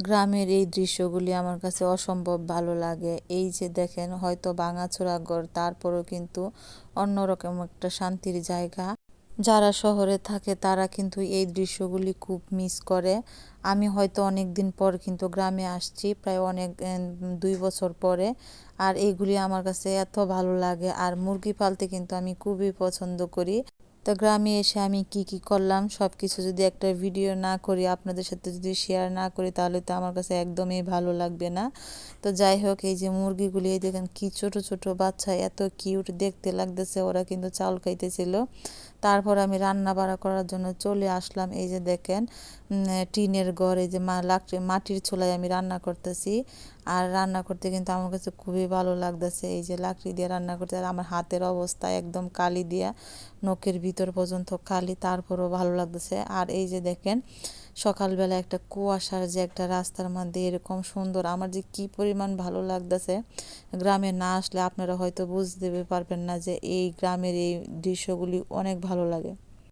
গ্রামের এই দৃশ্যগুলি আমার কাছে অসম্ভব ভালো লাগে। এই যে দেখেন, হয়তো ভাঙাচোরা ঘর, তারপরেও কিন্তু অন্যরকম একটা শান্তির জায়গা। যারা শহরে থাকে তারা কিন্তু এই দৃশ্যগুলি খুব মিস করে। আমি হয়তো অনেক দিন পর কিন্তু গ্রামে আসছি, প্রায় অনেক 2 বছর পরে। আর এইগুলি আমার কাছে এত ভালো লাগে। আর মুরগি পালতে কিন্তু আমি খুবই পছন্দ করি। তো গ্রামে এসে আমি কি কি করলাম সব কিছু যদি একটা ভিডিও না করি, আপনাদের সাথে যদি শেয়ার না করি, তাহলে তো আমার কাছে একদমই ভালো লাগবে না। তো যাই হোক, এই যে মুরগিগুলি, এই দেখেন কি ছোট ছোট বাচ্চা, এত কিউট দেখতে লাগতেছে। ওরা কিন্তু চাউল খাইতেছিল। তারপর আমি রান্না বাড়া করার জন্য চলে আসলাম। এই যে দেখেন, টিনের ঘর, এই যে মাটির চুলায় আমি রান্না করতেছি। আর রান্না করতে কিন্তু আমার কাছে খুবই ভালো লাগতেছে। এই যে লাকড়ি দিয়ে রান্না করতে, আর আমার হাতের অবস্থা একদম কালি দিয়া, নখের ভিতর পর্যন্ত কালি, তারপরও ভালো লাগতেছে। আর এই যে দেখেন, সকালবেলা একটা কুয়াশার যে একটা রাস্তার মধ্যে এরকম সুন্দর, আমার যে কি পরিমাণ ভালো লাগতেছে। গ্রামে না আসলে আপনারা হয়তো বুঝতে পারবেন না যে এই গ্রামের এই দৃশ্যগুলি অনেক ভালো লাগে।